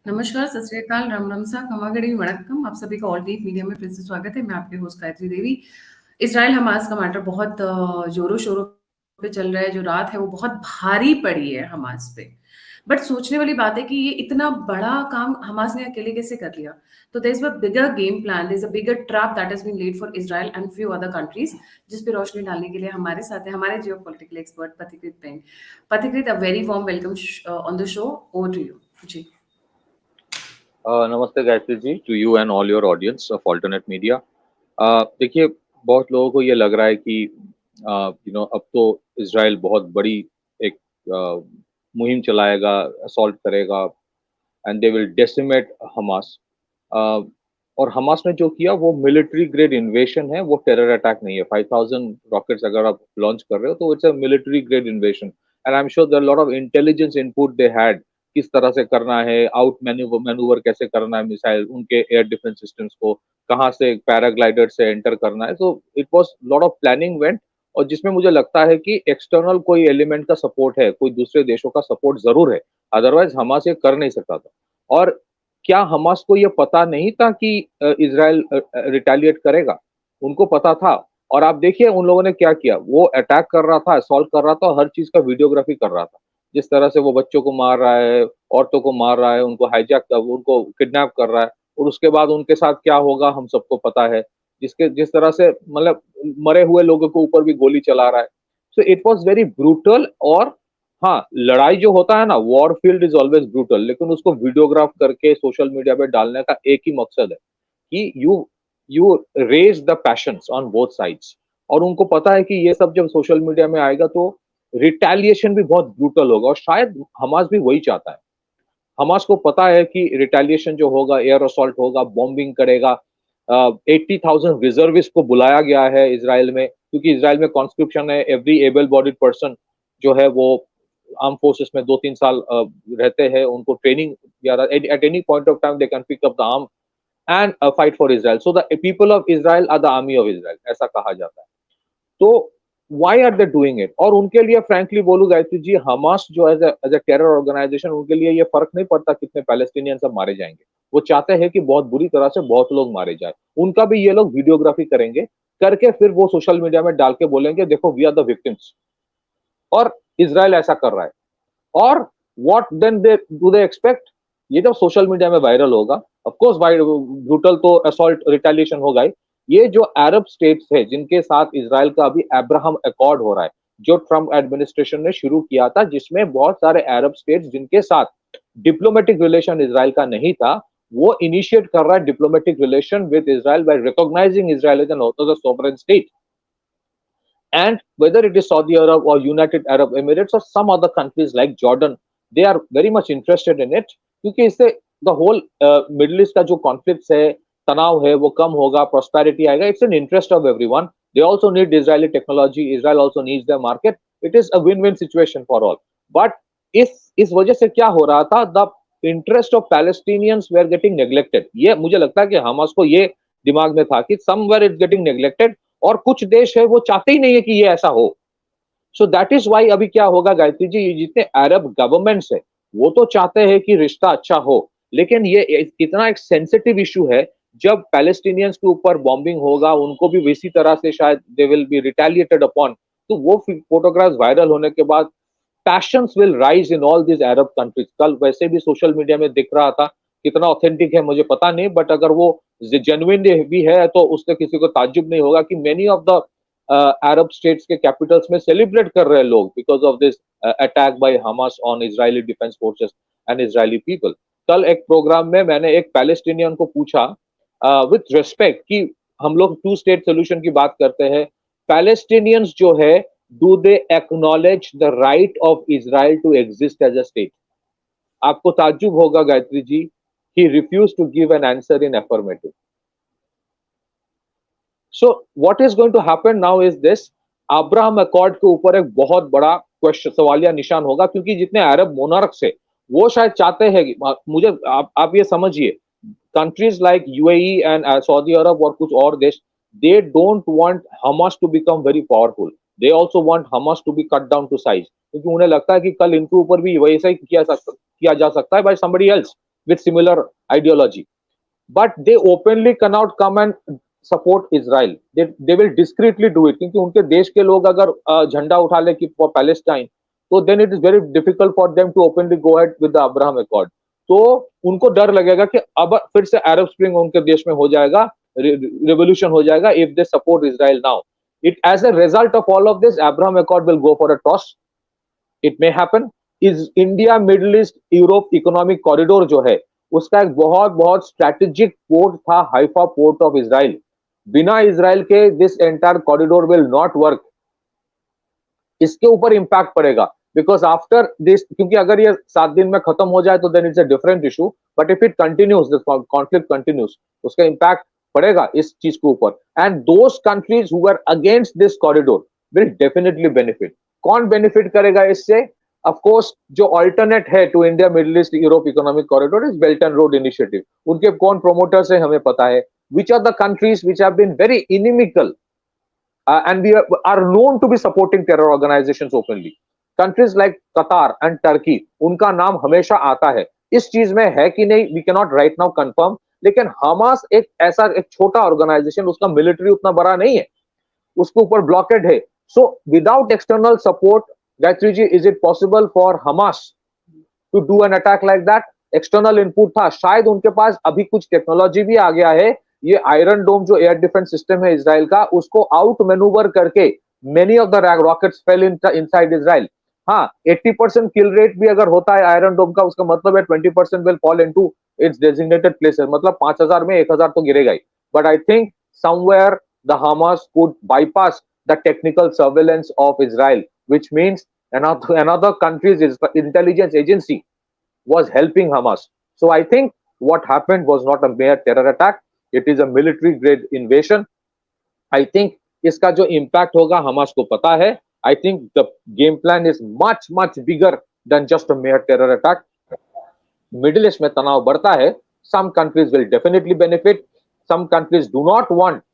नमस्कार, सत श्री अकाल, राम नमसा, खमागड़ी, वणक्कम। आप सभी का ऑल टीम मीडिया में फिर से स्वागत है। मैं आपकी host Gayatri Devi. Israel Hamas का मैटर बहुत जोरों शोरों पे चल रहा है। जो रात है वो बहुत भारी पड़ी है हमास पे। बट सोचने वाली बात है कि ये इतना बड़ा काम हमास ने अकेले कैसे कर लिया। तो there is a bigger game plan, there is a bigger trap that has been laid for Israel and few other countries, जिस पे रोशनी डालने के लिए हमारे साथ है हमारे geopolitical expert Pathikrit Payne. Pathikrit, a very warm welcome on the show. Over to you ji. नमस्ते Gayatri ji, to you and all your audience of Alternate Media. देखिए, बहुत लोगों को ये लग रहा है कि अब तो इज़राइल बहुत बड़ी एक मुहिम चलाएगा, असॉल्ट करेगा and they will decimate Hamas. और हमास ने जो किया वो मिलिट्री ग्रेड इन्वेशन है, वो टेरर अटैक नहीं है। 5000 रॉकेट्स अगर आप लॉन्च कर रहे हो तो it's a military grade invasion and I am sure there lot of intelligence input they had, किस तरह से करना है, आउट मैन्यूवर कैसे करना है, मिसाइल उनके एयर डिफेंस सिस्टम्स को कहाँ से पैराग्लाइडर से एंटर करना है। तो it was lot of planning went, और जिसमें मुझे लगता है कि एक्सटर्नल कोई एलिमेंट का सपोर्ट है, कोई दूसरे देशों का सपोर्ट जरूर है, अदरवाइज हमास ये कर नहीं सकता था। और क्या हमास को ये पता नहीं था कि इजराइल रिटेलिएट करेगा? उनको पता था। और आप देखिए उन लोगों ने क्या किया, वो अटैक कर रहा था, असॉल्ट कर रहा था, और हर चीज का वीडियोग्राफी कर रहा था। जिस तरह से वो बच्चों को मार रहा है, औरतों को मार रहा है, उनको हाईजैक, उनको किडनैप कर रहा है, और उसके बाद उनके साथ क्या होगा हम सबको पता है। जिस तरह से मतलब मरे हुए लोगों के ऊपर भी गोली चला रहा है। So it was very brutal. और हाँ, लड़ाई जो होता है ना, war field is always brutal, लेकिन उसको वीडियोग्राफ करके सोशल मीडिया पे डालने का एक ही मकसद है कि you raise the passions on both sides. और उनको पता है कि ये सब जब सोशल मीडिया में आएगा तो रिटेलिएशन भी बहुत ब्रूटल होगा, और शायद हमास भी वही चाहता है। हमास को पता है कि रिटेलिएशन जो होगा, एयर असॉल्ट होगा, बॉम्बिंग करेगा। 80,000 रिजर्विस्ट को बुलाया गया है इसराइल में, क्योंकि इसराइल में कॉन्स्क्रिप्शन है, एवरी एबल बॉडीड पर्सन जो है वो आर्म फोर्सेस में 2-3 साल रहते हैं, उनको ट्रेनिंग या at any point of time they can pick up the arm and fight for Israel. So the people of Israel are the army of Israel, ऐसा कहा जाता है। तो why are they doing it? और उनके लिए frankly बोलूं Gayatri ji, Hamas जो एज अ टेरर ऑर्गेनाइजेशन, उनके लिए ये फर्क नहीं पड़ता कितने पैलेस्टीनियंस सब मारे जाएंगे। वो चाहते हैं कि बहुत बुरी तरह से बहुत लोग मारे जाए। उनका भी ये लोग वीडियोग्राफी करेंगे, करके फिर वो सोशल मीडिया में डाल के बोलेंगे देखो वी आर द विक्टिम्स, और इसराइल ऐसा कर रहा है। और what then they do they expect? ये जब सोशल मीडिया में वायरल होगा, ऑफ कोर्स ब्रूटल तो असॉल्ट रिटेलिएशन होगा ही। ये जो अरब स्टेट्स है जिनके साथ इसराइल का अभी अब्राहम अकॉर्ड हो रहा है, जो ट्रम्प एडमिनिस्ट्रेशन ने शुरू किया था, जिसमें बहुत सारे अरब स्टेट्स जिनके साथ डिप्लोमेटिक रिलेशन इसराइल का नहीं था, वो इनिशिएट कर रहा है diplomatic relation with Israel by recognising Israel as an sovereign state. And whether it is Saudi Arab or United Arab Emirates or some other countries like Jordan, they are very much interested in it, क्योंकि इससे the whole middle east का जो conflict है, तनाव है, वो कम होगा, prosperity आएगा। It's in interest of everyone. They also need Israeli technology, Israel also needs the market. It is a win win situation for all. But इस वजह से क्या हो रहा था, the interest of Palestinians were getting neglected. ये मुझे लगता है कि हमास को ये दिमाग में था कि समवेयर इट्स गेटिंग नेग्लेक्टेड, और कुछ देश है वो चाहते ही नहीं है कि ये ऐसा हो। सो दैट इज वाई अभी क्या होगा गायत्री जी, ये जितने अरब गवर्नमेंट्स है वो तो चाहते हैं कि रिश्ता अच्छा हो, लेकिन ये इतना एक सेंसिटिव इशू है। जब पैलेस्टीनियंस के ऊपर बॉम्बिंग होगा, उनको भी इसी तरह से शायद they will be retaliated upon. तो वो फोटोग्राफ्स वायरल होने के बाद patience will rise in all this Arab countries. कल वैसे भी सोशल मीडिया में दिख रहा था, कितना ऑथेंटिक है मुझे पता नहीं, बट अगर वो जेन्युइन भी है तो उससे किसी को ताज्जुब नहीं होगा कि many of the Arab states के कैपिटल्स में सेलिब्रेट कर रहे हैं लोग because of this attack by Hamas on Israeli defence forces and Israeli people. कल एक प्रोग्राम में मैंने एक पैलेस्टीनियन को पूछा विथ रिस्पेक्ट कि हम लोग टू स्टेट सोल्यूशन की बात करते हैं, पैलेस्टीनियंस जो है, do they acknowledge the right of Israel to exist as a state? आपको ताज्जुब होगा Gayatri ji, he refused to give an answer in affirmative. So what is going to happen now is this, Abraham accord के ऊपर एक बहुत बड़ा question, सवालिया निशान होगा, क्योंकि जितने अरब मोनार्क्स है वो शायद चाहते हैं कि मुझे आप ये समझिए, countries like UAE and Saudi Arab और कुछ और देश, they don't want Hamas to become very powerful. They also want Hamas to be cut down to size, क्योंकि उन्हें लगता है कि कल इनके ऊपर भी वैसा ही किया जा सकता है by somebody else. with similar ideology, but they openly cannot come and support Israel. They will discreetly do it, क्योंकि उनके देश के लोग अगर झंडा उठा ले कि for Palestine, तो then it is very difficult for them to openly go ahead with the Abraham Accord. तो उनको डर लगेगा कि अब फिर से अरब स्प्रिंग उनके देश में हो जाएगा, revolution हो जाएगा if they support Israel now. It, as a result of all of this, Abraham Accord will go for a toss. It may happen. is India Middle East Europe economic corridor जो है उसका एक बहुत बहुत strategic port था Haifa port of Israel. बिना Israel के this entire corridor will not work. इसके ऊपर इंपैक्ट पड़ेगा बिकॉज आफ्टर दिस, क्योंकि अगर ये 7 दिन में खत्म हो जाए तो then it's a different issue, but if it continues, this conflict continues, उसका इंपैक्ट पड़ेगा इस चीज के ऊपर. And those countries who are against this corridor will definitely benefit. कौन बेनिफिट करेगा इससे? ऑफ कोर्स जो अल्टरनेट है to India Middle East Europe economic corridor is belt and road initiative. उनके कौन प्रोमोटर्स है हमें पता है. Which are the countries which have been very inimical and we are known to be supporting terror organizations openly. Countries like Qatar and Turkey, उनका नाम हमेशा आता है. इस चीज में है कि नहीं, we cannot right now confirm. लेकिन हमास एक ऐसा एक छोटा ऑर्गेनाइजेशन, उसका मिलिट्री उतना बड़ा नहीं है, उसके ऊपर ब्लॉकेड है. So without external support, Gayatri ji, is it possible for Hamas to do an attack like that? External input था, शायद उनके पास अभी कुछ टेक्नोलॉजी भी आ गया है. ये आयरन डोम जो एयर डिफेंस सिस्टम है इजराइल का, उसको आउट मैनूवर करके many of the rockets fail inside Israel. हाँ, 80% किल रेट भी अगर होता है आयरन डोम का, उसका मतलब है 20% will fall into its designated places. मतलब 5000 में 1000 तो गिरेगा ही. But I think somewhere the Hamas could bypass the technical surveillance of Israel, which means another country's intelligence agency was helping Hamas. So I think what happened was not a mere terror attack. It is a military grade invasion. I think इसका जो impact होगा Hamas को पता है. I think the game plan is much much bigger than just a mere terror attack. Middle East में तनाव बढ़ता है. Some countries will definitely benefit. Some countries do not want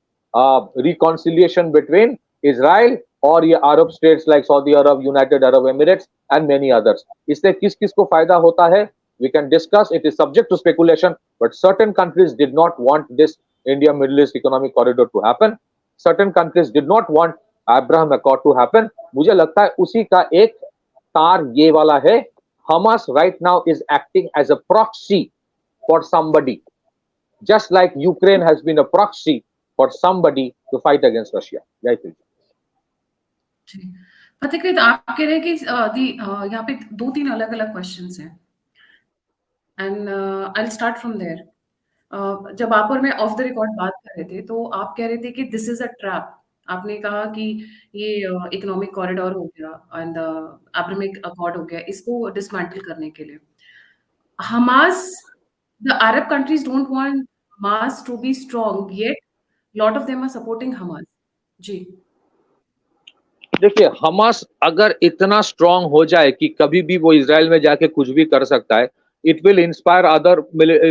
reconciliation between Israel और ये अरब states like Saudi Arab, United Arab Emirates and many others. इससे किस किस को फायदा होता है we can discuss. It is subject to speculation, but certain countries did not want this India Middle East economic corridor to happen. Certain countries did not want Abraham Accord to happen. मुझे लगता है उसी का एक तार ये वाला है. Hamas right now is acting as a proxy for somebody, just like Ukraine has been a proxy for somebody to fight against Russia. Gayatri. Pathikrit, आप कह रहे हैं कि यहाँ पे 2-3 अलग-अलग क्वेश्चंस हैं and I will start from there. जब आप और मैं ऑफ द रिकॉर्ड बात कर रहे थे तो आप कह रहे थे कि दिस इज अ ट्रैप. आपने कहा कि ये इकोनॉमिक कॉरिडोर हो गया एंड अब्राहमिक अकॉर्ड हो गया, इसको डिसमेंटल करने के लिए Hamas, the Arab countries don't want Hamas to be strong, yet lot of them are supporting Hamas. जी देखिए, हमास अगर इतना स्ट्रांग हो जाए कि कभी भी वो इजराइल में जाके कुछ भी कर सकता है, it will inspire other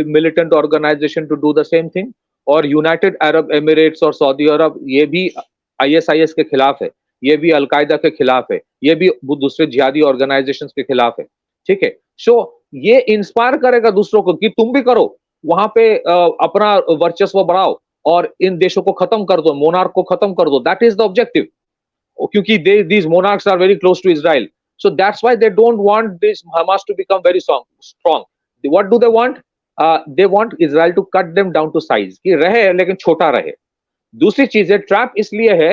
militant organisations to do the same thing. और यूनाइटेड अरब एमिरेट्स और सऊदी अरब ये भी आईएसआईएस के खिलाफ है, ये भी अलकायदा के खिलाफ है, ये भी दूसरे जिहादी ऑर्गेनाइजेशंस के खिलाफ है. ठीक है, सो ये इंस्पायर करेगा दूसरों को कि तुम भी करो, वहां पे अपना वर्चस्व बढ़ाओ और इन देशों को खत्म कर दो, मोनार्क को खत्म कर दो. That is the objective. क्योंकि these monarchs are very close to Israel, so that's why they don't want this Hamas to become very strong. What do they want? They want Israel to cut them down to size, कि रहे लेकिन छोटा रहे. दूसरी चीज है trap इसलिए है,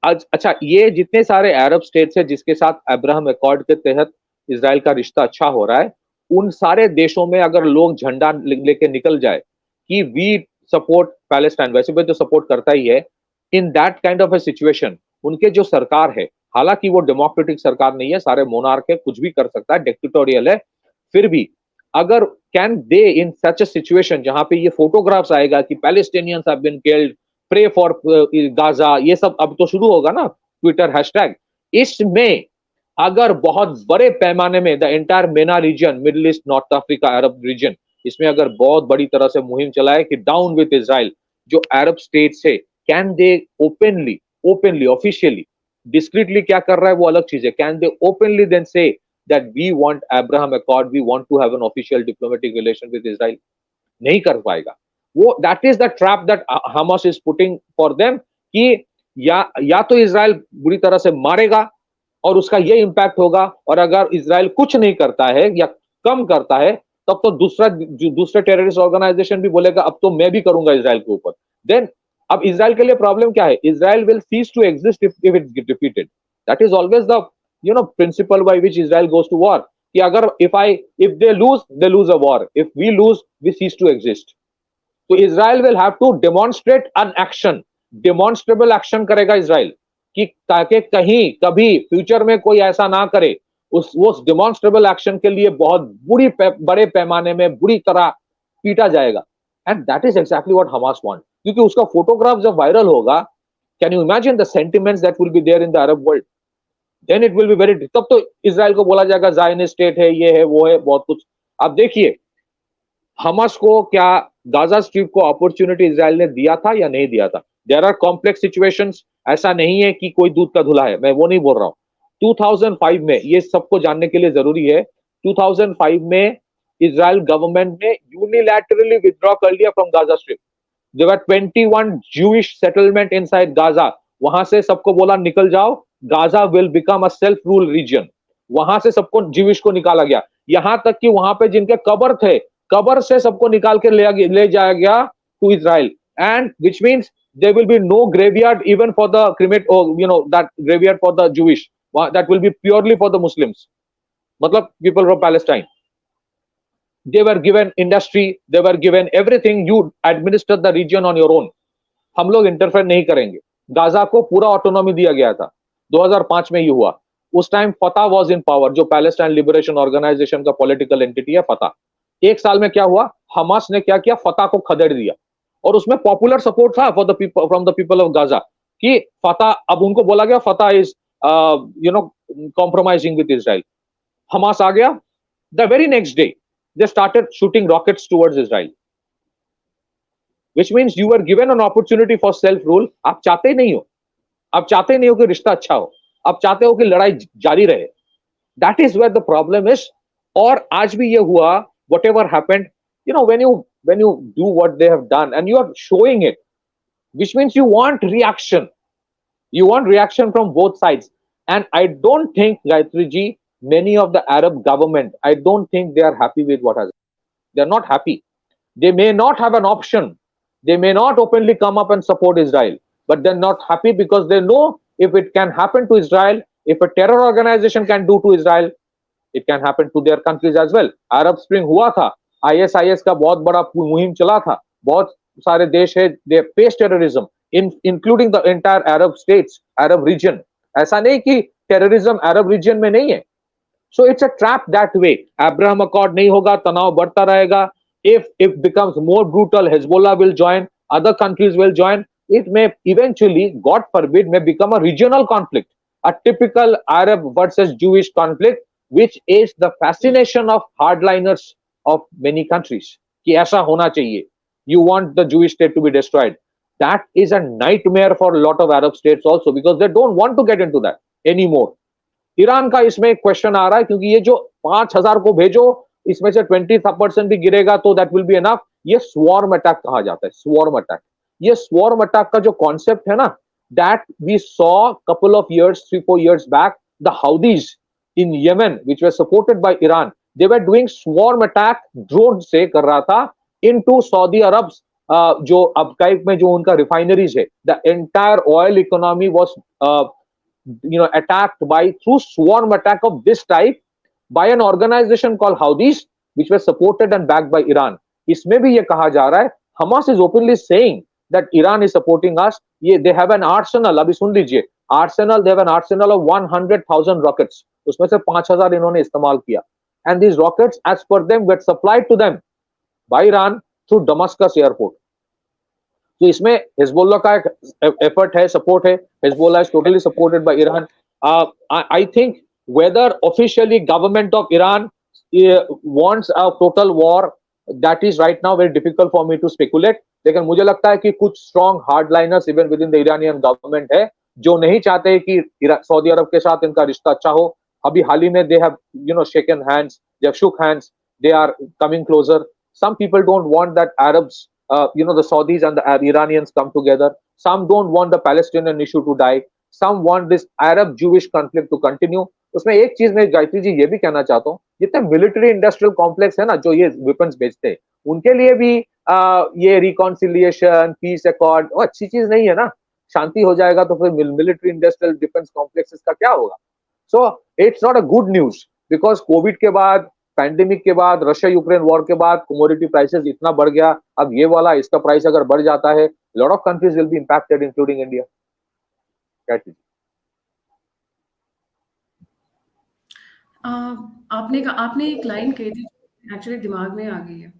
अच्छा ये जितने सारे अरब स्टेट्स है जिसके साथ अब्राहम अकॉर्ड के तहत इजराइल का रिश्ता अच्छा हो रहा है, उन सारे देशों में अगर लोग झंडा लेके निकल जाए कि वी सपोर्ट पैलेस्टाइन, वैसे भी तो सपोर्ट करता ही है, in that kind of a situation उनके जो सरकार है, हालांकि वो डेमोक्रेटिक सरकार नहीं है, सारे मोनार्क है, कुछ भी कर सकता है, डिक्टेटोरियल है, फिर भी अगर can they in such a situation जहां पे ये फोटोग्राफ्स आएगा कि Palestinians have been killed, pray for Gaza, ये सब अब तो शुरू होगा ना ट्विटर हैशटैग. इसमें अगर बहुत बड़े पैमाने में the entire MENA region, Middle East, North Africa, Arab region, इसमें अगर बहुत बड़ी तरह से मुहिम चलाए कि डाउन विद इजराइल, जो अरब स्टेट्स है, can they openly officially, discreetly क्या कर रहा है वो अलग चीज है, कैन दे ओपनली देन से that we want Abraham Accord, we want to have an official diplomatic relation with Israel. नहीं कर पाएगा वो. That is the trap that Hamas is putting for them कि या तो इजराइल बुरी तरह से मारेगा और उसका ये इम्पैक्ट होगा, और अगर इजराइल कुछ नहीं करता है या कम करता है तब तो दूसरे टेररिस्ट ऑर्गेनाइजेशन भी बोलेगा अब तो मैं भी करूंगा इजराइल के ऊपर. देन अब इजराइल के लिए प्रॉब्लम क्या है? Israel will cease to exist if it get defeated. That is always the principle by which Israel goes to war. कि अगर if they lose a war. If we lose, we cease to exist. तो Israel will have to demonstrate an action, demonstrable action करेगा Israel कि ताकि कहीं कभी future में कोई ऐसा ना करे. उस demonstrable action के लिए बहुत बड़े पैमाने में बुरी तरह पीटा जाएगा. And that is exactly what Hamas want. क्योंकि उसका फोटोग्राफ जब वायरल होगा, can you imagine the sentiments that will be there in the Arab world? Then it will be very. तब तो इजराइल को बोला जाएगा ज़ायनिस्ट स्टेट है, ये है वो है, बहुत कुछ. अब देखिए हमास को क्या गाजा स्ट्रिप को अपॉर्चुनिटी इजराइल ने दिया था या नहीं दिया था? There are complex situations. ऐसा नहीं है कि कोई दूध का धुला है, मैं वो नहीं बोल रहा हूं. 2005 में, ये सबको जानने के लिए जरूरी है, 2005 में इजराइल गवर्नमेंट ने यूनिलैटरली विथड्रॉ कर लिया from Gaza strip. There were 21 Jewish settlement inside Gaza. वहां से सबको बोला निकल जाओ, Gaza will become a self rule region. वहां से सबको ज्यूइश को निकाला गया. यहां तक कि वहां पे जिनके कब्र थे, कब्र से सबको निकाल के ले जाया गया to Israel. And which means there will be no graveyard even for the cremate, or that graveyard for the Jewish, that will be purely for the Muslims, matlab people from Palestine. They were given industry, they were given everything. You administer the region on your own. हम लोग interfere नहीं करेंगे. Gaza को पूरा autonomy दिया गया था. 2005 में ये हुआ. उस टाइम फतह वाज इन पावर, जो पैलेस्टाइन लिबरेशन ऑर्गेनाइजेशन का पॉलिटिकल एंटिटी है फतह. एक साल में क्या हुआ? हमास ने क्या किया? फतह को खदेड़ दिया. और उसमें पॉपुलर सपोर्ट था for the people, from the people of Gaza, कि फतह, अब उनको बोला गया Fatah is compromising with Israel. Hamas आ गया. The very next day they started shooting rockets towards Israel, which means you were given an opportunity for self rule. आप चाहते नहीं हो, आप चाहते नहीं हो कि रिश्ता अच्छा हो, आप चाहते हो कि लड़ाई जारी रहे. That is where the problem is. और आज भी ये हुआ, whatever happened, when you do what they have done and you are showing it, which means you want reaction. You want reaction from both sides. And I don't think, Gayatri ji, many of the Arab government, I don't think they are happy with what has. They are not happy. They may not have an option. They may not openly come up and support Israel, but they're not happy because they know if it can happen to Israel, if a terror organization can do to Israel, it can happen to their countries as well. Arab Spring हुआ था, ISIS का बहुत बड़ा मुहिम चला था, बहुत सारे देश है, they face terrorism, including the entire Arab states, Arab region. ऐसा नहीं कि terrorism Arab region में नहीं है. So it's a trap that way. Abraham Accord नहीं होगा, तनाव बढ़ता रहेगा. If it becomes more brutal, Hezbollah will join, other countries will join. It may eventually, God forbid, may become a regional conflict, a typical Arab versus Jewish conflict, which is the fascination of hardliners of many countries. कि ऐसा होना चाहिए. You want the Jewish state to be destroyed. That is a nightmare for a lot of Arab states also, because they don't want to get into that anymore. Iran का इसमें question आ रहा है, क्योंकि ये जो 5,000 को भेजो, इसमें से 20% भी गिरेगा तो दैट विल बी एनफ. ये स्वॉर्म अटैक कहा जाता है, स्वॉर्म अटैक. ये स्वॉर्म अटैक का जो कॉन्सेप्ट है ना, that we saw couple of years, 3-4 years back, the Houthis in Yemen which were supported by Iran, they were doing swarm attack, drone से कर रहा था इनटू सऊदी अरब, जो अबकाइक में जो उनका रिफाइनरीज है. The entire oil economy was attacked by, through swarm attack of this type, by an organization called Houthis, which were supported and backed by Iran. इसमें भी ये कहा जा रहा है, Hamas is openly saying that Iran is supporting us. They have an arsenal, अभी सुन लीजिए, arsenal, they have an arsenal of 100,000 rockets. उसमें से 5,000 इन्होंने इस्तेमाल किया. And these rockets, as per them, were supplied to them by Iran through Damascus airport. तो इसमें Hezbollah का एक एफर्ट है, सपोर्ट है. Hezbollah is totally supported by Iran. I think whether officially government of Iran wants a total war, that is right now very difficult for me to speculate. लेकिन मुझे लगता है कि कुछ strong hardliners even within the Iranian government है, जो नहीं चाहते कि सऊदी अरब के साथ इनका रिश्ता अच्छा हो, अभी हाल ही में they have shaken hands, they have shook hands, they are coming closer. Some people don't want that Arabs, the Saudis and the Iranians come together. Some don't want the Palestinian issue to die. Some want this Arab Jewish conflict to continue. उसमें एक चीज मैं गायत्री जी ये भी कहना चाहता हूँ, जितने मिलिट्री इंडस्ट्रियल कॉम्प्लेक्स है ना जो ये वेपन्स बेचते हैं, उनके लिए भी ये रिकॉन्सिलिएशन, पीस अकॉर्ड अच्छी चीज नहीं है ना. शांति हो जाएगा तो फिर मिलिट्री इंडस्ट्रियल डिफेंस कॉम्प्लेक्सेस का क्या होगा. So it's not a good news because Covid के बाद, पैंडेमिक के बाद, रशिया यूक्रेन वॉर के बाद कमोडिटी प्राइसेस इतना बढ़ गया. अब ये वाला इसका प्राइस अगर बढ़ जाता है, lot of countries will be impacted including India. क्या चीज आपने एक लाइन कही थी एक्चुअली दिमाग में आ गई है.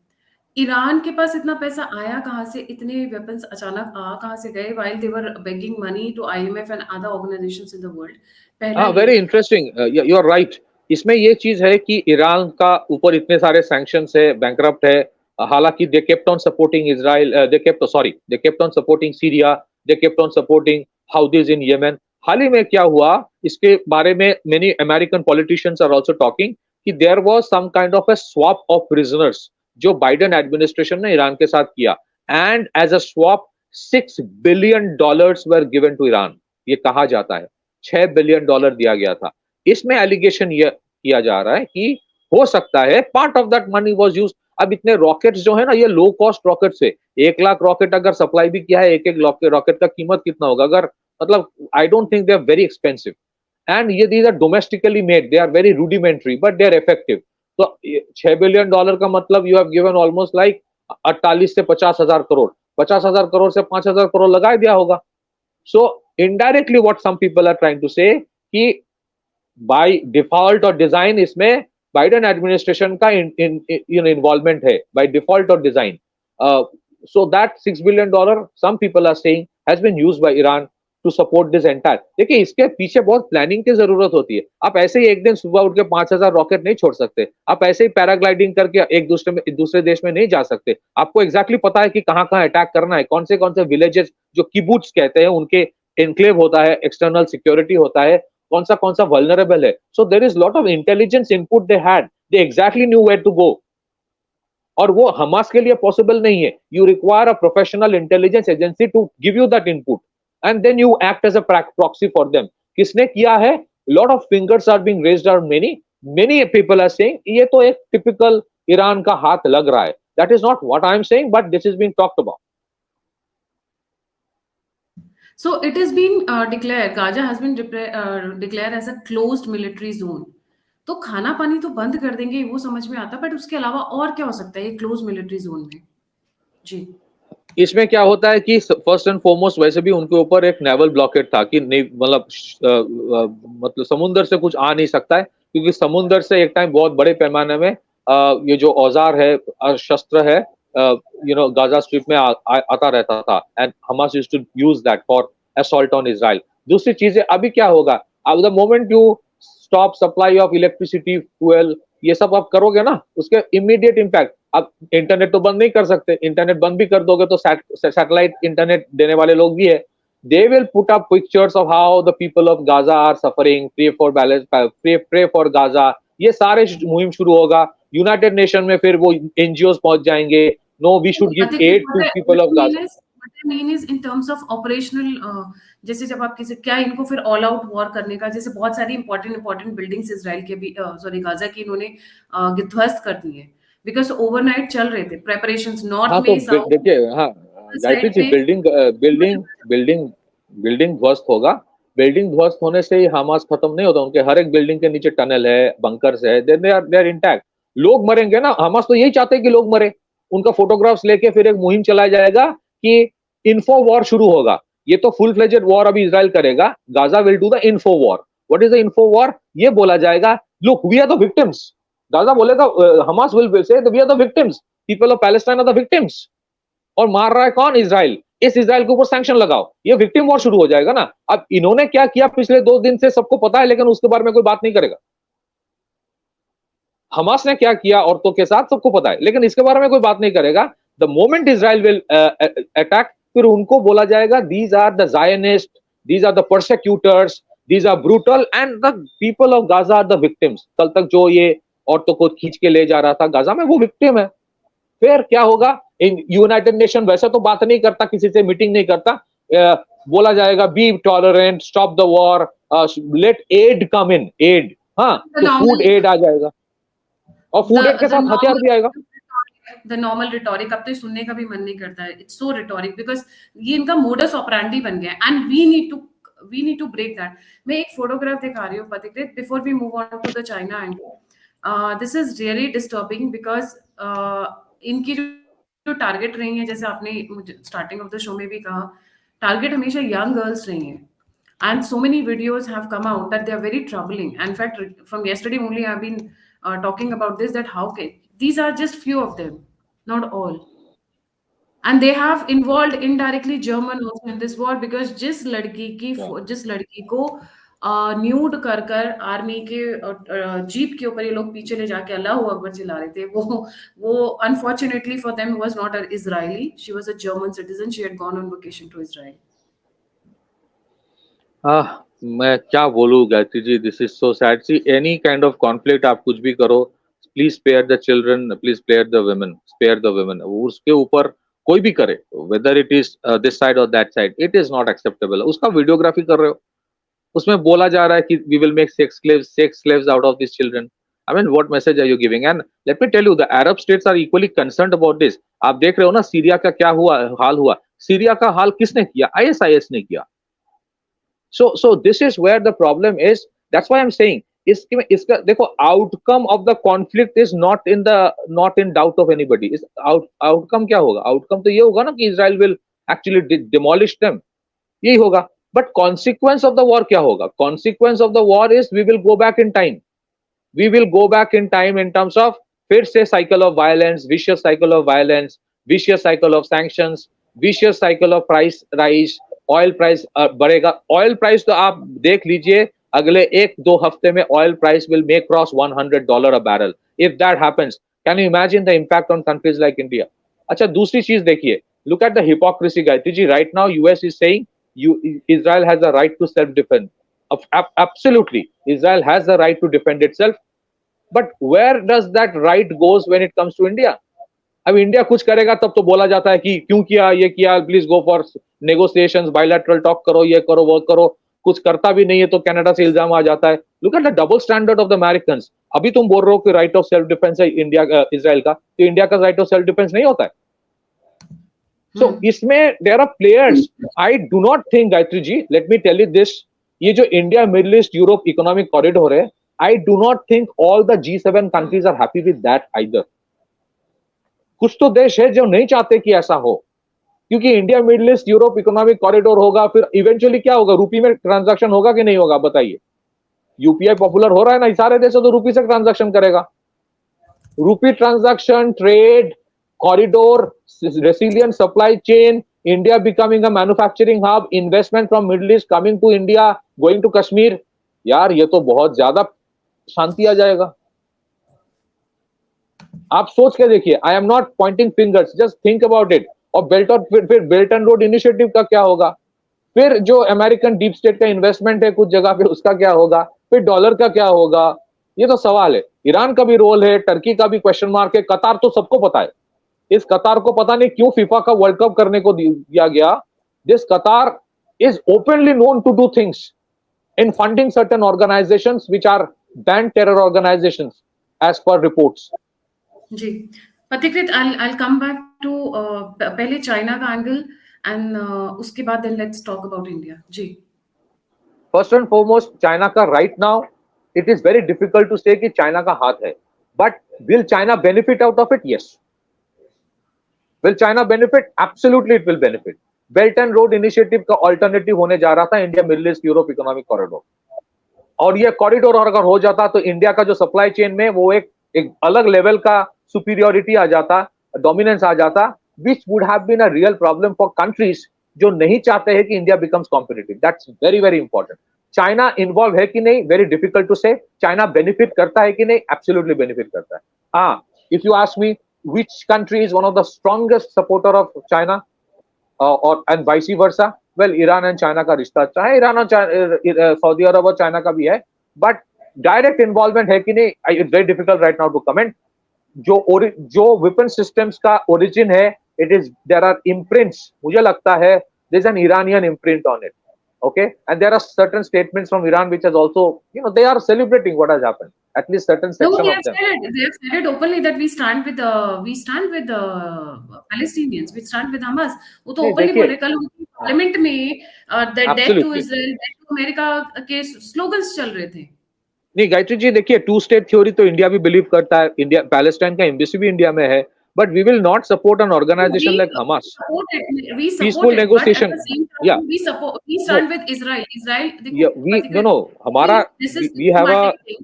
ईरान के पास इतना पैसा आया कहाँ से, इतने वेपन्स अचानक कहाँ से गए while they were begging money to IMF and other organizations in the world. पहला ये very interesting, you are right. इसमें ये चीज है कि ईरान का ऊपर इतने सारे सैंक्शंस है, बैंकरप्ट है. हालांकि they kept on supporting Israel, they kept on supporting Syria, they kept on supporting Houthis in Yemen. हाल ही में क्या हुआ इसके बारे में many American politicians are also talking कि there was some kind of a swap of prisoners Joe Biden administration ने ईरान के साथ किया. And as a swap $6 billion were given to Iran. ये कहा जाता है $6 बिलियन दिया गया था. इसमें एलिगेशन ये किया जा रहा है कि हो सकता है part of that money was used. अब इतने रॉकेट्स जो है ना, ये लो कॉस्ट रॉकेट्स है. 1 लाख रॉकेट अगर सप्लाई भी किया है, एक रॉकेट का कीमत कितना होगा, अगर मतलब I don't think they are very expensive. And ये these are domestically made, they are very rudimentary but they are effective. तो $6 बिलियन का मतलब you have given almost like 48 से 50,000 करोड़. 50,000 करोड़ से 5,000 करोड़ लगा दिया होगा. So indirectly what some people are trying to say कि by default or design इसमें बाइडेन एडमिनिस्ट्रेशन का इन्वॉल्वमेंट है by default or design. So that $6 billion some people are saying has been used by Iran to support this entire. देखिए इसके पीछे बहुत planning की जरूरत होती है. आप ऐसे ही एक दिन सुबह उठ के 5,000 रॉकेट नहीं छोड़ सकते. आप ऐसे ही पैराग्लाइडिंग करके एक दूसरे देश में नहीं जा सकते. आपको एग्जैक्टली पता है कि कहाँ कहाँ अटैक करना है, कौन से विलेजेस जो किबुट्स कहते हैं उनके एनक्लेव होता है, एक्सटर्नल सिक्योरिटी होता है, कौन सा वल्नरेबल है. So there is lot of intelligence input they had. They exactly knew where to go. और वो हमास के लिए पॉसिबल नहीं है. You require a professional intelligence agency to give you that input and then you act as a proxy for them. किसने किया है? Lot of fingers are being raised on many people are saying ये तो एक typical Iran का हाथ लग रहा है. That is not what I am saying, but this is being talked about. So it has been declared, Gaza has been declared as a closed military zone. तो खाना पानी तो बंद कर देंगे वो समझ में आता है, बट उसके अलावा और क्या हो सकता है ये क्लोज मिलिट्री जोन में? जी, इसमें क्या होता है कि फर्स्ट एंड फॉरमोस्ट वैसे भी उनके ऊपर एक नेवल ब्लॉकेट था कि नहीं मतलब समुद्र से कुछ आ नहीं सकता है, क्योंकि समुद्र से एक टाइम बहुत बड़े पैमाने में ये जो औजार है, शस्त्र है, गाजा स्ट्रिप में आता रहता था. And Hamas used to use that for assault on Israel. दूसरी चीजें अभी क्या होगा, अब the moment you stop supply of electricity, fuel, ये सब आप करोगे ना, उसके इमीडिएट इम्पैक्ट. अब इंटरनेट तो बंद नहीं कर सकते. इंटरनेट बंद भी कर दोगे तो सैटेलाइट इंटरनेट देने वाले लोग भी है. They will put up pictures of how the people of Gaza are suffering, pray for balance, pray for Gaza. ये सारे मुहिम शुरू होगा. यूनाइटेड नेशन में फिर वो एनजीओ पहुंच जाएंगे. No, we should give aid to people of Gaza. What I mean is in terms of operational, जैसे जब आप किसी क्या इनको फिर ऑल आउट वॉर करने का, जैसे बहुत सारी इंपॉर्टेंट बिल्डिंग्स इजराइल के भी सॉरी गाजा की इन्होंने ध्वस्त कर दी है बिकॉज ओवरनाइट चल रहे थे प्रेपरेशंस नॉर्थ हाँ, में, तो साउथ देखिए, हाँ गायत्री जी, बिल्डिंग ध्वस्त होगा. बिल्डिंग ध्वस्त होने से ही हमास खत्म नहीं होता. उनके हर एक बिल्डिंग के नीचे टनल है, बंकर्स है, दे आर इंटैक्ट. लोग मरेंगे ना, हमास तो यही चाहते हैं कि लोग मरे. उनका फोटोग्राफ्स लेके फिर एक मुहिम चलाया जाएगा कि इन्फो वॉर शुरू होगा. ये तो फुल फ्लेजेड वॉर अभी इजराइल करेगा. Gaza will do the info war. What is the info war? ये बोला जाएगा, look we are the victims. Gaza बोलेगा, Hamas will say we are the victims, people of Palestine are the victims. और मार रहा है कौन? इजराइल. इस इजराइल के ऊपर सैंक्शन लगाओ. ये विक्टिम वॉर शुरू हो जाएगा ना. अब इन्होंने क्या किया पिछले 2 दिन से सबको पता है, लेकिन उसके बारे में कोई बात नहीं करेगा. हमास ने क्या किया औरतों के साथ सबको पता है, लेकिन इसके बारे में कोई बात नहीं करेगा. The moment Israel will attack, फिर उनको बोला जाएगा these are the Zionist, these are the persecutors, These are brutal and the people of Gaza are the victims. कल तक जो ये औरतों को खींच के ले जा रहा था गाजा में, वो विक्टिम है. फिर क्या होगा? यूनाइटेड नेशन वैसे तो बात नहीं करता, किसी से मीटिंग नहीं करता. बोला जाएगा be tolerant, stop the war, let aid come in, aid. हाँ, तो फूड एड आ जाएगा और फूड एड के साथ हथियार भी आएगा. द नॉर्मल रिटोरिक अब तो सुनने का भी मन नहीं करता है. इट्स सो रिटोरिक बिकॉज ये इनका मोडस ऑपरेंडी बन गया and we need to break that. मैं एक फोटोग्राफ दिखा रही हूँ Pathikrit before we move on to the China angle. This is really disturbing because इनकी जो टारगेट रही है, जैसे आपने मुझे स्टार्टिंग ऑफ द शो में भी कहा, टारगेट हमेशा यंग गर्ल्स रही हैं. And so many videos have come out that they are very troubling. And in fact, from yesterday only, I've been talking about this, that how can these are just few of them, not all. And they have involved indirectly German also in this war because जिस लड़की को nude कर army के jeep के ऊपर ये लोग पीछे ले जाके अल्लाह अकबर चिल्ला रहे थे, वो unfortunately for them was not an Israeli. She was a German citizen. She had gone on vacation to Israel. मैं क्या बोलूँ Gayatri ji, this is so sad. See any kind of conflict आप कुछ भी करो, please spare the children, please spare the women, spare the women. उसके ऊपर कोई भी करे, whether it is this side और that side, it is not acceptable. उसका वीडियोग्राफी कर रहे हो, उसमें बोला जा रहा है कि we will make sex slaves out of this children. I mean, what message are you giving? And let me tell you, the Arab states are equally concerned about this. आप देख रहे हो ना, सीरिया का क्या हाल हुआ. सीरिया का हाल किसने किया? ISIS ने किया. So this is where the problem is. That's why I'm saying इसका देखो, outcome of the conflict is not in doubt of anybody. इस outcome क्या होगा? Outcome तो ये होगा ना कि Israel will actually demolish them. यही होगा. But consequence of the war क्या होगा? Consequence of the war is we will go back in time. We will go back in time in terms of फिर से cycle of violence, vicious cycle of violence, vicious cycle of sanctions, vicious cycle of price rise. Oil price बढ़ेगा. Oil price तो आप देख लीजिए, अगले 1-2 हफ्ते में oil price will make cross $100 a barrel. If that happens, can you imagine the impact on countries like India? अच्छा, दूसरी चीज देखिए, look at the hypocrisy Gayatri ji. Right now US is saying Israel has the right to self defend. Absolutely, Israel has the right to defend itself. But where does that right goes when it comes to India? अब India कुछ करेगा तब तो बोला जाता है कि क्यों किया, ये किया, please go for negotiations, bilateral talk करो, ये करो, वो करो. कुछ करता भी नहीं है तो कनाडा से इल्जाम आ जाता है. Look at the double standard of the Americans. अभी तुम बोल रहे हो कि राइट ऑफ सेल्फ डिफेंस है इंडिया इजराइल का, तो इंडिया का राइट ऑफ सेल्फ डिफेंस नहीं होता है. सो इसमें there are players. I do not think Gayatri ji, let me tell you this, ये जो India Middle East Europe economic corridor है, I do not think all the G7 countries are happy with that either. कुछ तो देश है जो नहीं चाहते कि ऐसा हो, क्योंकि India Middle East Europe economic corridor होगा, फिर इवेंचुअली क्या होगा? रूपी में ट्रांजैक्शन होगा कि नहीं होगा? बताइए. यूपीआई पॉपुलर हो रहा है ना, सारे देशों तो रूपी से ट्रांजैक्शन करेगा. Rupee transaction, trade corridor, resilient supply chain, India becoming a manufacturing hub, investment from Middle East coming to India, going to Kashmir. यार ये तो बहुत ज्यादा शांति आ जाएगा. आप सोच के देखिए. I am not Poynting fingers, just think about it. और फिर बेल्ट एंड रोड इनिशिएटिव का क्या होगा? फिर जो अमेरिकन डीप स्टेट का इन्वेस्टमेंट है कुछ जगह पे, उसका क्या होगा? फिर डॉलर का क्या होगा? ये तो सवाल है. ईरान का भी रोल है, टर्की का भी क्वेश्चन मार्क है, कतार तो सबको पता है. इस कतार को पता नहीं क्यों फीफा का वर्ल्ड कप करने को दिया गया. This Qatar is openly known to do things in funding certain organisations which are banned terror organisations as per reports. जी Pathikrit, I'll come back to पहले चाइना का एंगल एंड उसके बाद then let's talk about India. जी. First and foremost, China का right now it is very difficult to say कि China का हाथ है. But will China benefit out of it? Yes. Will China benefit? Absolutely it will benefit. Belt and road initiative का alternative होने जा रहा था India Middle East Europe economic corridor. और ये कॉरिडोर अगर हो जाता तो इंडिया का जो सप्लाई चेन में वो एक अलग लेवल का सुपीरियोरिटी आ जाता, डोमिनेंस आ जाता, which would have been a real problem for countries जो नहीं चाहते हैं कि India becomes competitive. That's very very important. China involve है कि नहीं? वेरी डिफिकल्ट टू से. चाइना बेनिफिट करता है कि नहीं? एब्सोल्युटली बेनिफिट करता है. हाँ, if you ask me which country is one of the strongest supporter of China or and vice versa, well Iran and China का रिश्ता अच्छा है, ईरान और सऊदी अरब और चाइना का भी है, बट डायरेक्ट इन्वॉल्वमेंट है कि नहीं, it's very difficult right now to comment. जो वेपन सिस्टम्स का ओरिजिन है, it is there are imprints, मुझे लगता है there is an Iranian imprint on it, okay, and there are certain statements from Iran which has also, they are celebrating what has happened, at least certain No, section of them. they have said it openly that we stand with the Palestinians, we stand with Hamas. वो तो नहीं openly बोल देखिए, रहे, कल उनकी parliament में the death to absolutely Israel, death to America के स्लोगन्स चल रहे थे। नहीं गायत्री जी, देखिए टू स्टेट थ्योरी तो इंडिया भी बिलीव करता है, इंडिया पैलेस्टाइन का एम्बेसी भी इंडिया में है, but we will not support an organisation like Hamas. We support peaceful it, but at negotiation, the same या time, we no, stand with Israel. Israel, देखो, we know Patika, no हमारा, this is we have a, diplomatic thing.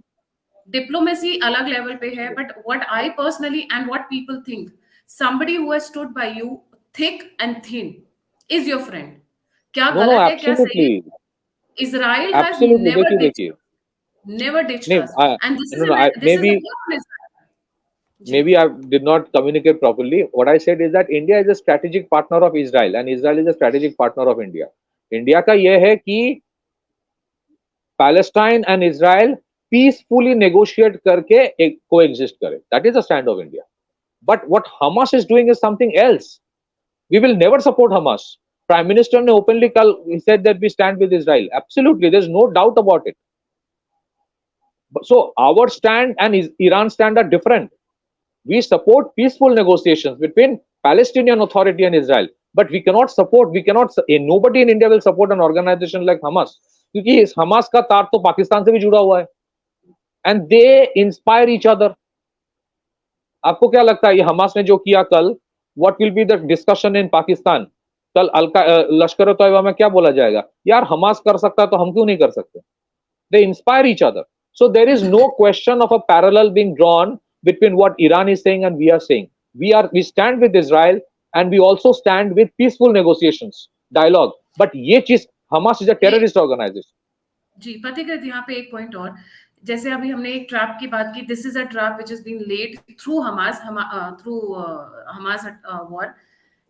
Diplomacy अलग level पे है, but what I personally and what people think, somebody who has stood by you thick and thin is your friend. क्या no no गलत है, क्या सही absolutely, है? Israel has absolutely देखिए never ditched नहीं, us, and no no, this may is a be, war on Israel. जी, maybe I did not communicate properly. What I said is that India is a strategic partner of Israel and Israel is a strategic partner of India. India का यह है कि Palestine and Israel peacefully negotiate करके एक coexist करे, that is the stand of India. But what Hamas is doing is something else. We will never support Hamas. Prime minister ने openly कल ही said that we stand with Israel, absolutely there is no doubt about it. So our stand and Iran stand are different. We support peaceful negotiations between Palestinian Authority and Israel, but nobody in India will support an organization like Hamas, क्योंकि इस Hamas का तार तो पाकिस्तान से भी जुड़ा हुआ है, and they inspire each other. आपको क्या लगता है ये हमास ने जो किया कल, what will be the discussion in Pakistan? कल लश्कर तैयबा में क्या बोला जाएगा, यार हमास कर सकता है तो हम क्यों नहीं कर सकते? They inspire each other. So there is no question of a parallel being drawn between what Iran is saying and we are saying. We stand with Israel and we also stand with peaceful negotiations, dialogue. But ये चीज, Hamas is a terrorist organization. जी, प्रतिकृत यहाँ पे एक point और, जैसे अभी हमने एक ट्रैप की बात की, this is a trap which is been laid through Hamas war,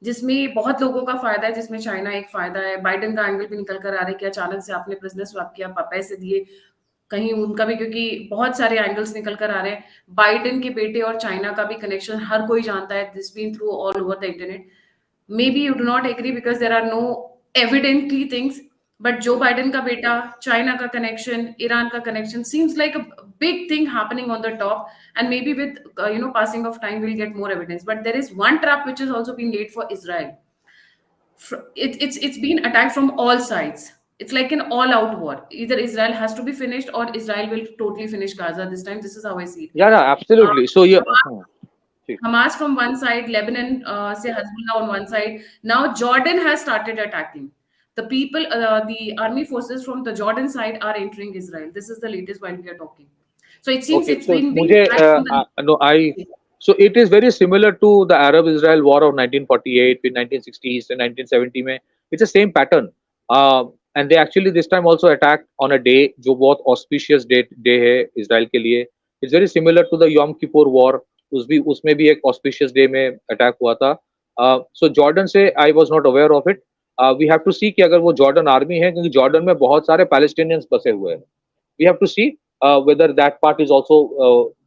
जिसमें बहुत लोगों का फायदा है, जिसमें चाइना एक फायदा है। बाइडेन का एंगल भी निकल कर आ रहा है कि अचानक से आपने प्रिजनर स्वैप किया, पैसे दिए, कहीं उनका भी, क्योंकि बहुत सारे एंगल्स निकल कर आ रहे हैं। बाइडेन के बेटे और चाइना का भी कनेक्शन हर कोई जानता है, this been through all over the internet. Maybe you do not agree because there are no evidently things, but Joe Biden का बेटा, चाइना का कनेक्शन, ईरान का connection seems like a big thing happening on the top, and maybe with passing of time we'll get more evidence. But there is one trap which has also been laid for Israel. It's been attacked from all sides. It's like an all-out war. Either Israel has to be finished or Israel will totally finish Gaza this time. This is how I see it. Yeah, absolutely. So yeah, Hamas from one side, Lebanon, say Hezbollah on one side. Now Jordan has started attacking. The army forces from the Jordan side are entering Israel. This is the latest while we are talking. So it seems okay. it's So been being मुझे attacked from the. no I so it is very similar to the Arab-Israel War of 1948 with 1960s and 1970 में. It's the same pattern. And they actually this time also attacked on a day जो बहुत auspicious day है Israel के लिए. It's very similar to the Yom Kippur War. उसमें भी एक auspicious day में अटैक हुआ था. So जॉर्डन से I was not aware of it. We have to see कि अगर वो जॉर्डन आर्मी है, क्योंकि जॉर्डन में बहुत सारे पैलेस्टीनियंस बसे हुए हैं. We have to see whether that part is also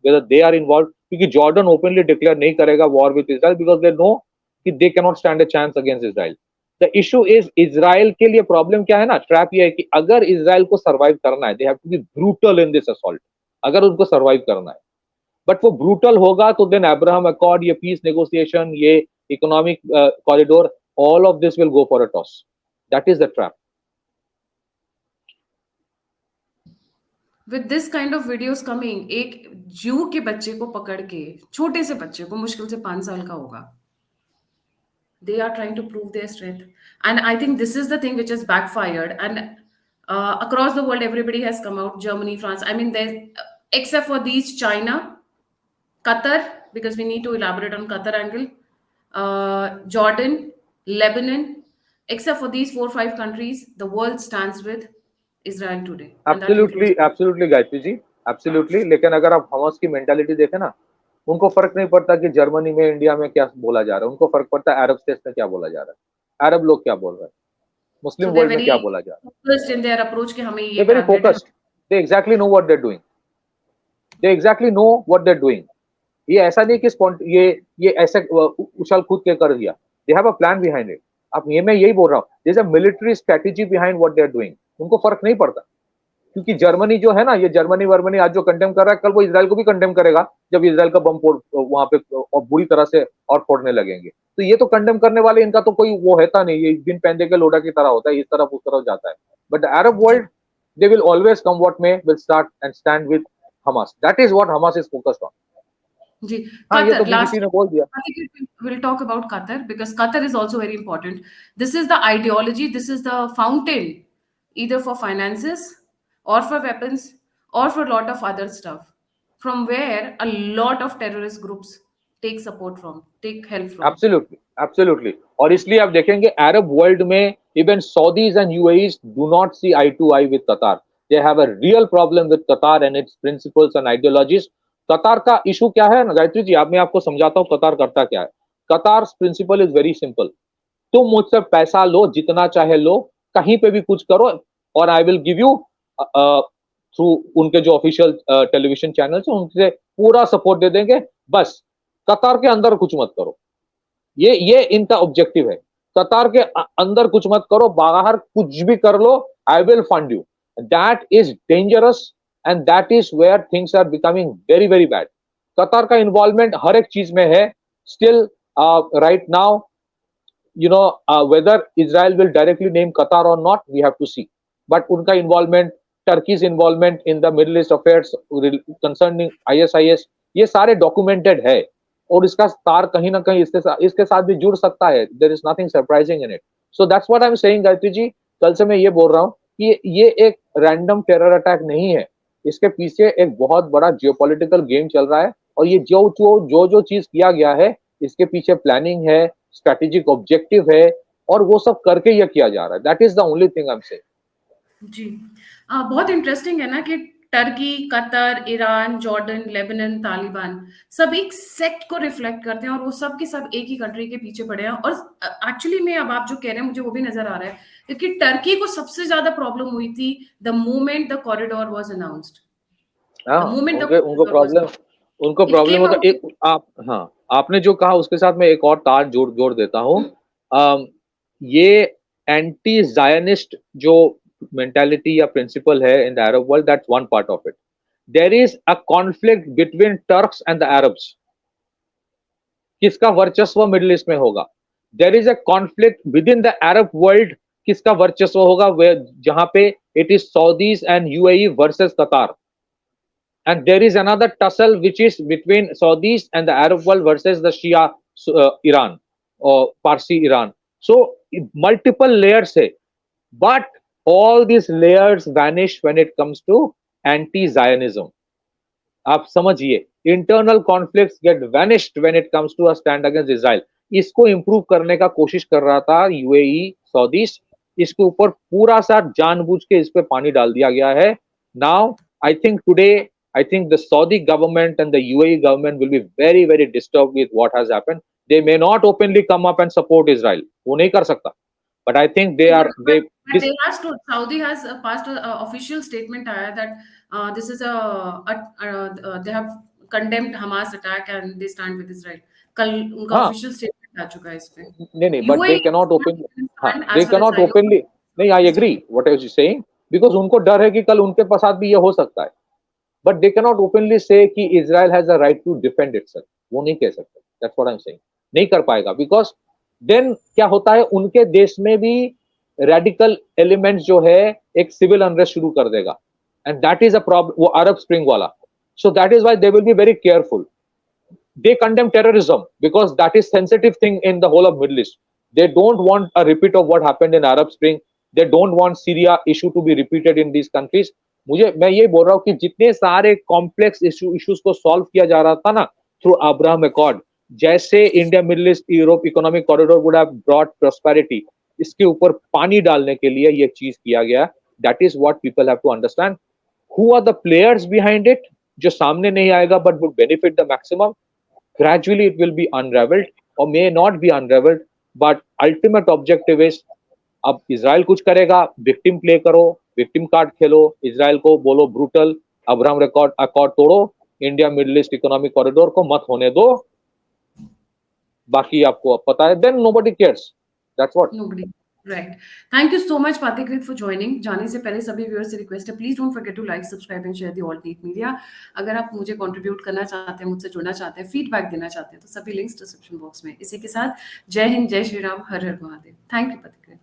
whether they are involved, क्योंकि जॉर्डन ओपनली डिक्लेयर नहीं करेगा war with Israel because they know कि they can not stand a chance against Israel. The issue is Israel के लिए problem क्या है ना, trap ये है कि अगर इजराइल को सर्वाइव करना है, they have to be brutal in this assault, अगर उनको सर्वाइव करना है. बट वो ब्रूटल होगा तो देन अब्राहम अकॉर्ड, ये पीस नेगोशिएशन, ये economic corridor, all of this will go for a toss. That is the trap. With this kind of videos coming, एक जू के बच्चे को पकड़ के, छोटे से बच्चे को, मुश्किल से 5 साल का होगा, they are trying to prove their strength, and I think this is the thing which has backfired. And across the world everybody has come out, Germany, France, I mean there's except for these, China, Qatar, because we need to elaborate on Qatar angle, Jordan, Lebanon, except for these 4 5 countries, the world stands with Israel today, and that absolutely includes. Absolutely Gayatri ji, absolutely. लेकिन अगर आप Hamas की mentality देखें ना, उनको फर्क नहीं पड़ता कि जर्मनी में, इंडिया में क्या बोला जा रहा है, उनको फर्क पड़ता है अरब स्टेट्स में क्या बोला जा रहा है, अरब लोग क्या बोल रहे हैं. मुस्लिम So they're वर्ल्ड में क्या very बोला जा रहा है, focused in their approach कि हमें दे ये वेरी टारगेट है। Focused, they exactly know what they are doing, they exactly know what they are doing. ये ऐसा नहीं कि ये ऐसे उछल कूद के कर दिया, they have a plan behind it. अब ये मैं यही बोल रहा हूँ, there is a military strategy behind what they are doing. उनको फर्क नहीं पड़ता, क्योंकि जर्मनी जो है ना, ये जर्मनी वर्मनी आज जो कंडेम कर रहा है, कल वो इसराइल को भी कंडेम करेगा जब इसराइल का बम फोड़ वहां पे और बुरी तरह से और फोड़ने लगेंगे। तो ये तो कंडेम करने वाले, इनका तो कोई वो रहता नहीं, ये बिन पैंदे के लोटा की तरह होता है, इस तरफ उस तरफ जाता है। बट द अरब जी world, they will always come what may, will start and stand with Hamas. That is what Hamas is focused on. जी हाँ, ये तो कतर बीबीसी लास्ट ने बोल दिया। I think we'll talk about Qatar because Qatar is also very important. This is the ideology, this is the fountain either for finances or for weapons or for a lot of other stuff from where a lot of terrorist groups take support from, take help from. Absolutely, absolutely. और इसलिए आप देखेंगे Arab world में even Saudis and UAEs do not see eye to eye with Qatar. They have a real problem with Qatar and its principles and ideologies. Qatar का issue क्या है ना गायत्री जी, आप मैं आपको समझाता हूँ कतार करता क्या है। कतार प्रिंसिपल इज वेरी सिंपल, तुम मुझसे पैसा लो, जितना चाहे लो, कहीं पे भी कुछ करो, और I will give you through उनके जो ऑफिशियल टेलीविजन चैनल है उनसे पूरा सपोर्ट दे देंगे, बस कतार के अंदर कुछ मत करो। ये इनका ऑब्जेक्टिव है, कतार के अंदर कुछ मत करो, बाहर कुछ भी कर लो, I will fund you. That is dangerous and that is where things are becoming very very bad. Qatar का इन्वॉल्वमेंट हर एक चीज में है still right now. you know whether Israel will directly name Qatar or not, we have to see, but unka involvement, Turkey's involvement in the Middle East affairs concerning ISIS, ये सारे documented है, और इसका तार कहीं ना कहीं इसके साथ भी जुड़ सकता है। there is nothing surprising in it, so that's what I'm saying Gayatri ji. कल से मैं ये बोल रहा हूँ कि ये एक रैंडम टेरर अटैक नहीं है, इसके पीछे एक बहुत बड़ा जियोपॉलिटिकल गेम चल रहा है, और ये जो चीज किया गया है इसके पीछे प्लानिंग है, स्ट्रेटेजिक ऑब्जेक्टिव है, और वो सब करके ये किया जा रहा है। That is the only thing I am saying. जी बहुत इंटरेस्टिंग है ना कि Turkey, Qatar, Iran, Jordan, Lebanon, Taliban सब एक सेक्ट को रिफ्लेक्ट करते हैं और वो सब के सब एक ही कंट्री के पीछे पड़े हैं। और एक्चुअली में अब आप जो कह रहे हैं मुझे वो भी नजर आ रहा है, क्योंकि टर्की को सबसे ज्यादा प्रॉब्लम हुई थी the moment the corridor was announced, the moment the उनको प्रॉब्लम होता एक आप, हाँ, आपने जो कहा उसके साथ मैं एक और तार जोड़ देता हूँ। ये एंटी जायनिस्ट जो मेंटालिटी या प्रिंसिपल है in the Arab world, that's one part of it. There is a conflict between Turks and the Arabs, किसका वर्चस्व मिडिल ईस्ट में होगा। There is a conflict within the Arab world, किसका वर्चस्व होगा, जहां पे it is Saudis and UAE versus Qatar, and there is another tussle which is between Saudis and the Arab world versus the Shia Iran or Parsi Iran. So multiple layers hai, but all these layers vanish when it comes to anti-Zionism. आप समझिए, internal conflicts get vanished when it comes to a stand against Israel. इसको improve करने का कोशिश कर रहा था UAE, Saudis, इसके ऊपर पूरा सा जानबूझ के इस पे पानी डाल दिया गया है। Now I think today I think the Saudi government and the UAE government will be very, very disturbed with what has happened. They may not openly come up and support Israel. वो नहीं कर सकता. But I think they are. But they have stood. Saudi has passed an official statement that this is they have condemned Hamas attack and they stand with Israel. कल उनका official statement आ चुका है इस पे. नहीं, but they cannot openly. हाँ, they cannot openly. नहीं, I agree what I was saying, because उनको डर है कि कल उनके साथ भी ये हो सकता है. But they cannot openly say कि Israel has a right to defend itself. वो नहीं कह सकते. That's what I'm saying. नहीं कर पाएगा, because then क्या होता है, उनके देश में भी radical elements जो है एक civil unrest शुरू कर देगा, and that is a problem. वो Arab Spring वाला. So that is why they will be very careful. They condemn terrorism because that is sensitive thing in the whole of Middle East. They don't want a repeat of what happened in Arab Spring. They don't want Syria issue to be repeated in these countries. मैं ये बोल रहा हूँ कि जितने सारे complex issues को solve किया जा रहा था ना थ्रू अब्राहम अकॉर्ड, जैसे India Middle East Europe economic corridor would have brought prosperity, इसके ऊपर पानी डालने के लिए ये चीज किया गया। That is what people have to understand. Who are the players behind it, जो सामने नहीं आएगा but would benefit the maximum. Gradually it will be unraveled or may not be unraveled, but ultimate objective is अब Israel कुछ करेगा, victim play करो, victim card खेलो, Israel को बोलो ब्रूटल, अब्राहम रिकॉर्ड अकॉर्ड तोड़ो, India middle east economic corridor को मत होने दो, बाकी आपको अब पता है, then nobody cares, that's what. Nobody. Right. Thank you so much, Patikrit, for joining. जाने से पहले सभी व्यूअर्स से रिक्वेस्ट है, please don't forget to like, subscribe and share the all tech media. अगर आप मुझे कंट्रीब्यूट करना चाहते हैं, मुझसे जुड़ना चाहते हैं, फीडबैक देना चाहते हैं, तो सभी लिंक्स डिस्क्रिप्शन बॉक्स में। इसी के साथ जय हिंद, जय श्री राम, हर हर महादेव। Thank you, Pathikrit.